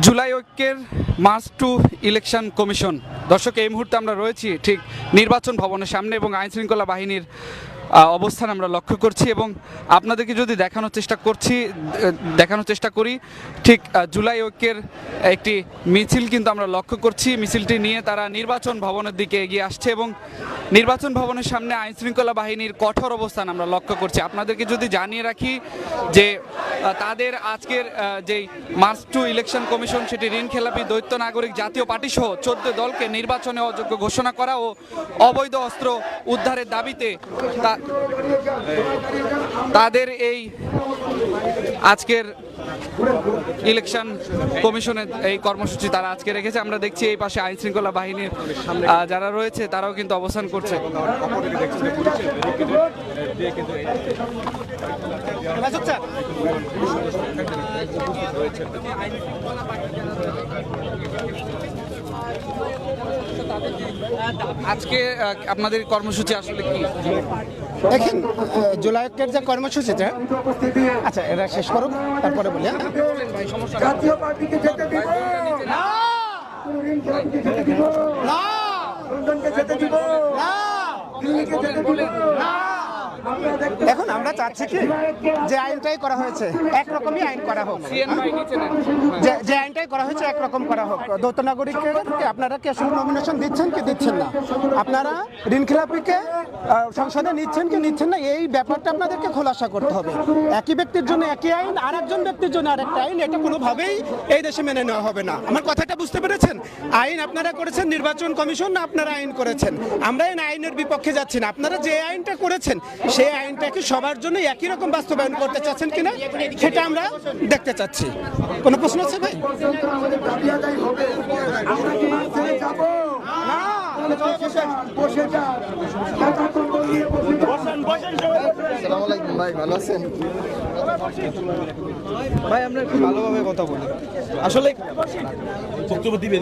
জুলাই ঐক্যের March two election commission. দর্শক, এই মুহূর্তে আমরা রয়েছি ঠিক নির্বাচন ভবনের সামনে এবং আইনশৃঙ্খলা বাহিনীর অবস্থান আমরা লক্ষ্য করছি এবং আপনাদেরকে যদি দেখানোর চেষ্টা করি ঠিক জুলাই ঐক্যের একটি মিছিল কিন্তু আমরা লক্ষ্য করছি। মিছিলটি নিয়ে তারা নির্বাচন ভবনের দিকে এগিয়ে আসছে এবং নির্বাচন ভবনের সামনে আইনশৃঙ্খলা বাহিনীর কঠোর অবস্থান আমরা লক্ষ্য করছি। আপনাদেরকে যদি জানিয়ে রাখি যে তাদের আজকের যেই মার্চ টু ইলেকশন কমিশন সেটি ঋণখেলাপি দ্বৈত নাগরিক জাতীয় পার্টি সহ 14 দলকে নির্বাচনে অযোগ্য ঘোষণা করা ও অবৈধ অস্ত্র উদ্ধারের দাবিতে তাদের এই আজকের ইলেকশন কমিশনের এই কর্মসূচি তারা আজকে রেখেছে। আমরা দেখছি এই পাশে আইন শৃঙ্খলা বাহিনীর যারা রয়েছে তারাও কিন্তু অবস্থান করছে। আজকে আপনাদের কর্মসূচি আসলে কি? দেখেন, জুলাই ঐক্যের যে কর্মসূচিটা, আচ্ছা এরা শেষ করুক তারপরে বলি। জাতীয় পার্টিকে যেতে দিব না, না, লন্ডনকে যেতে দিব না, দিল্লিকে যেতে দিব না। এখন আমরা চাচ্ছি কি যে আইনটাই করা হয়েছে একরকমই আইন করা হোক, যে আইনটাই করা হয়েছে একরকম করা হোক। দ্বৈত নাগরিককে আপনারা কি আসলে নমিনেশন দিচ্ছেন কি দিচ্ছেন না, আপনারা ঋণখেলাপিকে সংসদে নিচ্ছেন কি নিচ্ছেন না, এই ব্যাপারটা আপনাদেরকে খোলাসা করতে হবে। একই ব্যক্তির জন্য একই আইন, আর একজন ব্যক্তির জন্য আরেকটা আইন, এটা কোনোভাবেই এই দেশে মেনে নেওয়া হবে না। আমার কথাটা বুঝতে পেরেছেন? আইন আপনারা করেছেন, নির্বাচন কমিশন না আপনারা আইন করেছেন। আমরা এই আইনের বিপক্ষে যাচ্ছি না। আপনারা যে আইনটা করেছেন সেই আইনটাকে সবার জন্য একই রকম বাস্তবায়ন করতে চাচ্ছেন কিনা সেটা আমরা দেখতে চাচ্ছি। কোনো প্রশ্ন আছে ভাই? ভাই ভালো আছেন? ভাই আমরা একটু ভালোভাবে কথা বলি। আসলে বক্তব্য দিবে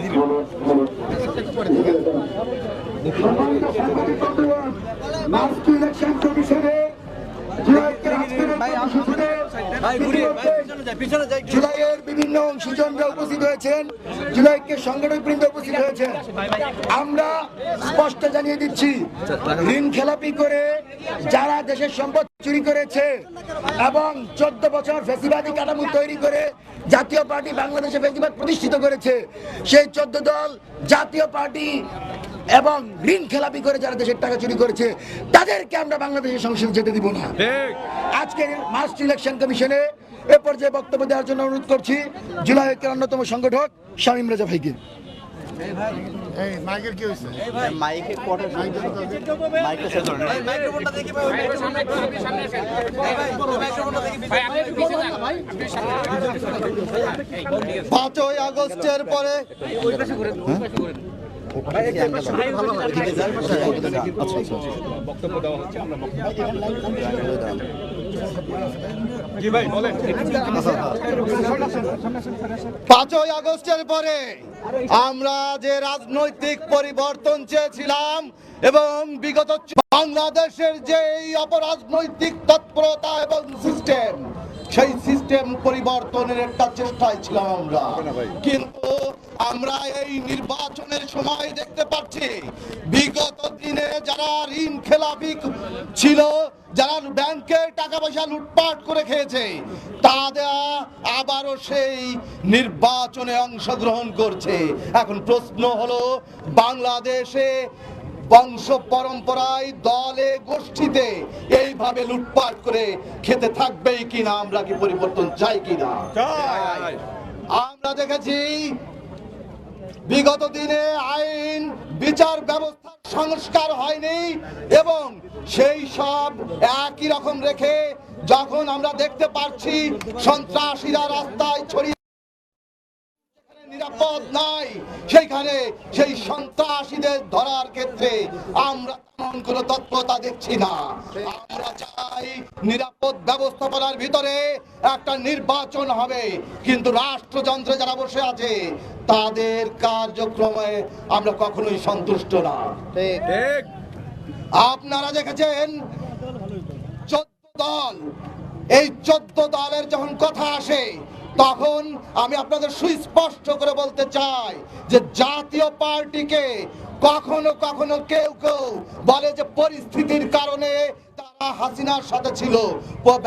জুলাইয়ের বিভিন্ন অংশীজনরা উপস্থিত হয়েছেন, জুলাইকে সংগঠক বৃন্দ উপস্থিত হয়েছেন। আমরা স্পষ্ট জানিয়ে দিচ্ছি, ঋণ খেলাপি করে যারা দেশের সম্পদ চুরি করেছে এবং 14 বছর ফ্যাসিবাদী কাঠামো তৈরি করে জাতীয় পার্টি বাংলাদেশে ফ্যাসিবাদ প্রতিষ্ঠিত করেছে, সেই 14 দল জাতীয় পার্টি এবং ঋণ খেলাপি করে যারা দেশের টাকা চুরি করেছে তাদেরকে আমরা বাংলাদেশের সংসদে যেতে দিব না। আজকের মার্চ টু ইলেকশন কমিশনে এ পর্যায়ে বক্তব্য দেওয়ার জন্য অনুরোধ করছি জুলাই ঐক্যের অন্যতম সংগঠক শামীম রেজা ভাইকে। পাঁচই আগস্টের পরে পাঁচই আগস্টের পরে আমরা যে রাজনৈতিক পরিবর্তন চেয়েছিলাম এবং বিগত বাংলাদেশের যে অপরাজনৈতিক তৎপরতা এবং সিস্টেম, সেই সিস্টেম পরিবর্তনের একটা চেষ্টায় ছিলাম আমরা। কিন্তু আমরা এই নির্বাচনের সময় দেখতে পাচ্ছি বিগত দিনে যারা ঋণ খেলাপি ছিল, যারা ব্যাংকের টাকা পয়সা লুটপাট করে খেয়েছে, তারা আবারও সেই নির্বাচনে অংশগ্রহণ করছে। এখন প্রশ্ন হলো, বাংলাদেশে বংশ পরম্পরায় দলে গোষ্ঠীতে এইভাবে লুটপাট করে খেতে থাকবেই কিনা? আমরা কি পরিবর্তন চাই কিনা? আমরা দেখেছি বিগত দিনে আইন বিচার ব্যবস্থার সংস্কার হয়নি এবং সেই সব একই রকম রেখে যখন আমরা দেখতে পাচ্ছি সন্ত্রাসীরা রাস্তায় ছড়িয়ে নিরাপদ নাই, সেইখানে সেই সন্ত্রাসীদের ধরার ক্ষেত্রে আমরা তেমন কোনো তৎপরতা দেখছি না। আমরা চাই নিরাপদ ব্যবস্থাপনার ভিতরে একটা নির্বাচন হবে, কিন্তু রাষ্ট্রযন্ত্রে যারা বসে আছে তাদের কার্যক্রমে আমরা কখনোই সন্তুষ্ট না। আপনারা দেখেছেন 14 দল, এই 14 দলের যখন কথা আসে তখন আমি আপনাদের সুস্পষ্ট করে বলতে চাই যে জাতীয় পার্টিকে কখনো কখনো কেউ কেউ বলে যে পরিস্থিতির কারণে তারা হাসিনার সাথে ছিল।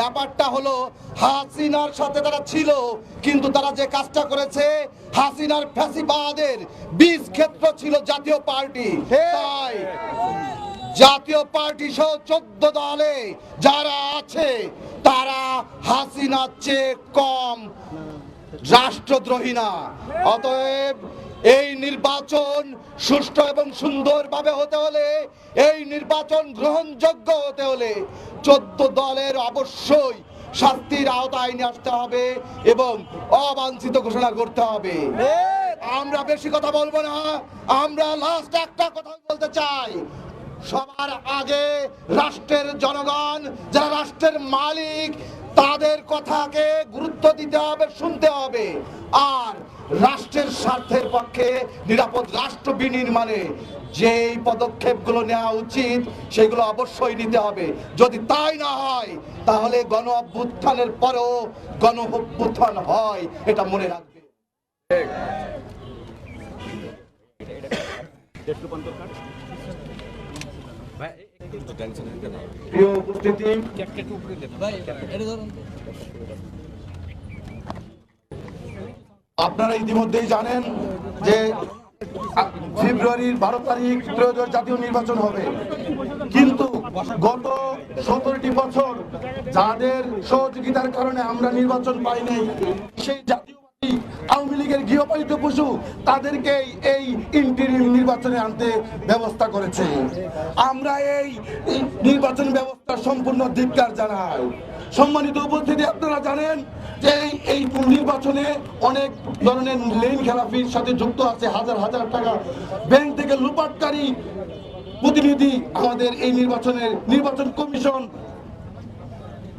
ব্যাপারটা হলো হাসিনার সাথে তারা ছিল, কিন্তু তারা যে কাজটা করেছে, হাসিনার ফ্যাসিবাদের বীজ ক্ষেত্র ছিল জাতীয় পার্টি। তাই জাতীয় পার্টি সহ 14 দলে যারা আছে তারা হাসিনার চেয়ে কম রাষ্ট্রদ্রোহী না। অতএব এই নির্বাচন সুষ্ঠু এবং সুন্দরভাবে হতে হলে, এই নির্বাচন গ্রহণযোগ্য হতে হলে 14 দলের অবশ্যই শাস্তির আওতায় নিয়ে আসতে হবে এবং অবাঞ্ছিত ঘোষণা করতে হবে। আমরা বেশি কথা বলবো না, আমরা লাস্ট একটা কথা বলতে চাই। সবার আগে রাষ্ট্রের জনগণ, যারা রাষ্ট্রের মালিক, তাদের কথাকে গুরুত্ব দিতে হবে, শুনতে হবে। আর রাষ্ট্রের স্বার্থের পক্ষে নিরাপদ রাষ্ট্র বিনির্মাণে যেই পদক্ষেপগুলো নেওয়া উচিত সেগুলো অবশ্যই নিতে হবে। যদি তাই না হয় তাহলে গণ অভ্যুত্থানের পরেও গণ অভ্যুত্থান হয়, এটা মনে রাখবে। প্রিয় উপস্থিতি, আপনারা ইতিমধ্যেই জানেন যে ফেব্রুয়ারির 12 তারিখ ত্রয়োদশ জাতীয় নির্বাচন হবে, কিন্তু গত 17টি বছর যাদের সহযোগিতার কারণে আমরা নির্বাচন পাই নাই, সেই জাতীয় পার্টি আওয়ামী লীগের গৃহপালিত পশু তাদেরকে এই ইন্টারিম নির্বাচনে আনতে ব্যবস্থা করেছে। আমরা এই নির্বাচন ব্যবস্থা সম্পূর্ণ ধিক্কার জানাই। সম্মানিত উপস্থিতি, আপনারা জানেন যে এই নির্বাচনে অনেক ধরনের লেন খেলাপির সাথে যুক্ত আছে। হাজার হাজার টাকা ব্যাংক থেকে লুপাটকারী প্রতিনিধি আমাদের এই নির্বাচন কমিশন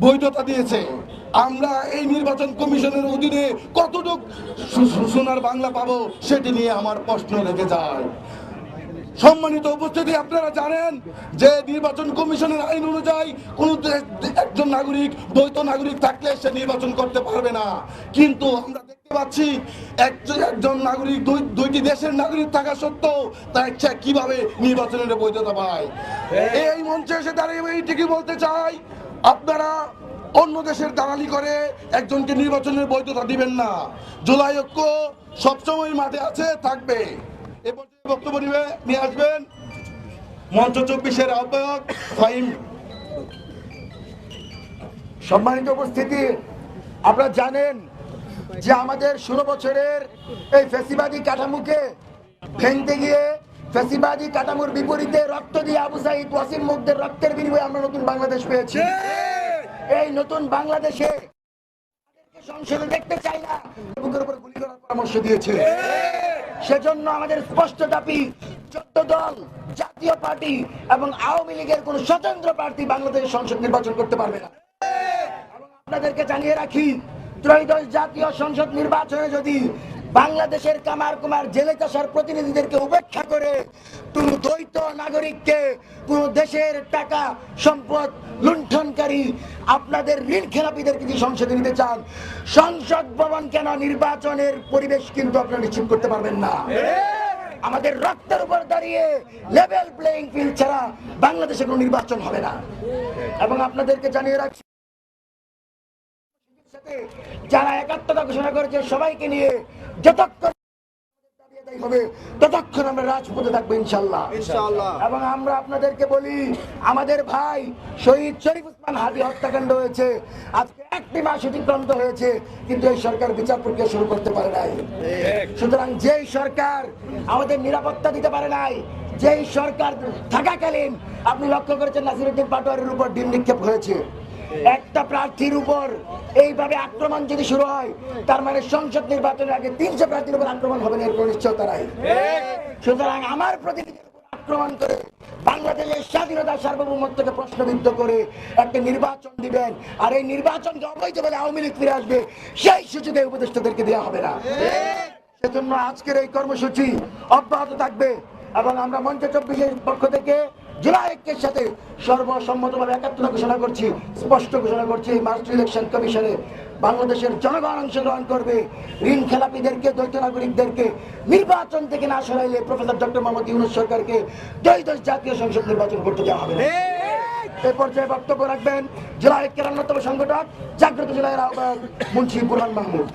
বৈধতা দিয়েছে। আমরা এই নির্বাচন কমিশনের অধীনে কতটুকু সোনার বাংলা পাবো সেটি নিয়ে আমার প্রশ্ন রেখে যায়। সম্মানিত উপস্থিতি, আপনারা জানেন যে নির্বাচন কমিশনের আইন অনুযায়ী কোন একজন নাগরিক দ্বৈত নাগরিক থাকলে সে নির্বাচন করতে পারবে না, কিন্তু আমরা দেখতে পাচ্ছি একজন নাগরিক দুইটি দেশের নাগরিক থাকা সত্ত্বেও তার কিভাবে নির্বাচনের বৈধতা পায়। এই মঞ্চে এসে দাঁড়িয়ে এইটিকে বলতে চাই, আপনারা অন্য দেশের দালালি করে একজনকে নির্বাচনের বৈধতা দিবেন না। জুলাই ঐক্য সবসময় মাঠে আছে, থাকবে। এ পর্যায়ে বক্তব্য নিয়ে আসবেন মঞ্চ 24-এর আহ্বায়ক ফাহিম। সম্মানিত উপস্থিতি, আপনারা জানেন যে আমাদের 16 বছরের এই ফ্যাসিবাদী কাঠামোকে ভেঙতে গিয়ে, ফ্যাসিবাদী কাঠামোর বিপরীতে রক্ত দিয়ে আবু সাঈদ ওয়াসিম মুগ্ধের রক্তের বিনিময়ে আমরা নতুন বাংলাদেশ পেয়েছি। এই নতুন বাংলাদেশে সংসদে দেখতে চাই না, বুকের উপর গুলি করার পরামর্শ দিয়েছে। সেজন্য আমাদের স্পষ্ট দাবি, 14 দল, জাতীয় পার্টি এবং আওয়ামী লীগের কোন স্বতন্ত্র প্রার্থী বাংলাদেশের সংসদ নির্বাচন করতে পারবে না। এবং আপনাদেরকে জানিয়ে রাখি, ত্রয়োদশ জাতীয় সংসদ নির্বাচনে যদি বাংলাদেশের কামার কুমার জেলে চাষার প্রতিনিধিদেরকে উপেক্ষা করে কোন দ্বৈত নাগরিককে, কোন দেশের টাকা সম্পদ লুণ্ঠনকারী আপনাদের ঋণ খেলাপিদেরকে যদি সংসদে নিতে চান, সংসদ ভবন কেন নির্বাচনের পরিবেশ কিন্তু আপনারা নিশ্চিত করতে পারবেন না। আমাদের রক্তের উপর দাঁড়িয়ে লেভেল প্লেইং ফিল্ড ছাড়া বাংলাদেশে কোনো নির্বাচন হবে না। এবং আপনাদেরকে জানিয়ে রাখছি, যারা একাত্মতা ঘোষণা করেছে সবাইকে নিয়ে যতক্ষণ হবে ততক্ষণ আমরা রাজপথে থাকবো ইনশাল্লাহ। এবং আমরা আপনাদেরকে বলি, আমাদের ভাই শহীদ শরীফ ওসমান হাদি হত্যাকাণ্ড হয়েছে, আজকে 1 মাস অতিক্রান্ত হয়েছে, কিন্তু এই সরকার বিচার প্রক্রিয়া শুরু করতে পারে নাই। সুতরাং যেই সরকার আমাদের নিরাপত্তা দিতে পারে নাই, যেই সরকার থাকাকালীন আপনি লক্ষ্য করেছেন নাসিরউদ্দিন পাটোয়ারির উপর ডিম নিক্ষেপ হয়েছে, একটা প্রার্থীর উপর এইভাবে আক্রমণ যদি শুরু হয়, তার মানে সংসদ নির্বাচনের আগে 300 প্রার্থীর উপর আক্রমণ হবে না, এর কোনো নিশ্চয়তা নাই। সুতরাং আমার প্রতিনিধির উপর আক্রমণ করে বাংলাদেশের স্বাধীনতা সার্বভৌমত্বকে প্রশ্নবিদ্ধ করে একটা নির্বাচন দিবেন, আর এই নির্বাচনকে অবৈধ বলে আওয়ামী লীগ ফিরে আসবে, সেই সুযোগে উপদেষ্টাদেরকে দেওয়া হবে না। সেজন্য আজকের এই কর্মসূচি অব্যাহত থাকবে। এবং আমরা মঞ্চ 24-এর পক্ষ থেকে জুলাই ঐক্যের সাথে সর্বসম্মতভাবে একাত্মতা ঘোষণা করছি, স্পষ্ট ঘোষণা করছি, এই মাস্টার ইলেকশন কমিশনে বাংলাদেশের জনগণ অংশগ্রহণ করবে। ঋণ খেলাপিদেরকে, দ্বৈত নাগরিকদেরকে নির্বাচন থেকে না সরাইলে প্রফেসর ডক্টর মোহাম্মদ ইউনূস সরকারকে দ্বৈত জাতীয় সংসদ নির্বাচন করতে দেওয়া হবে না। এই পর্যায়ে বক্তব্য রাখবেন জেলা ঐক্যের অন্যতম সংগঠক জাগ্রত জেলার আহ্বায়ক মুন্সি বুরহান মাহমুদ।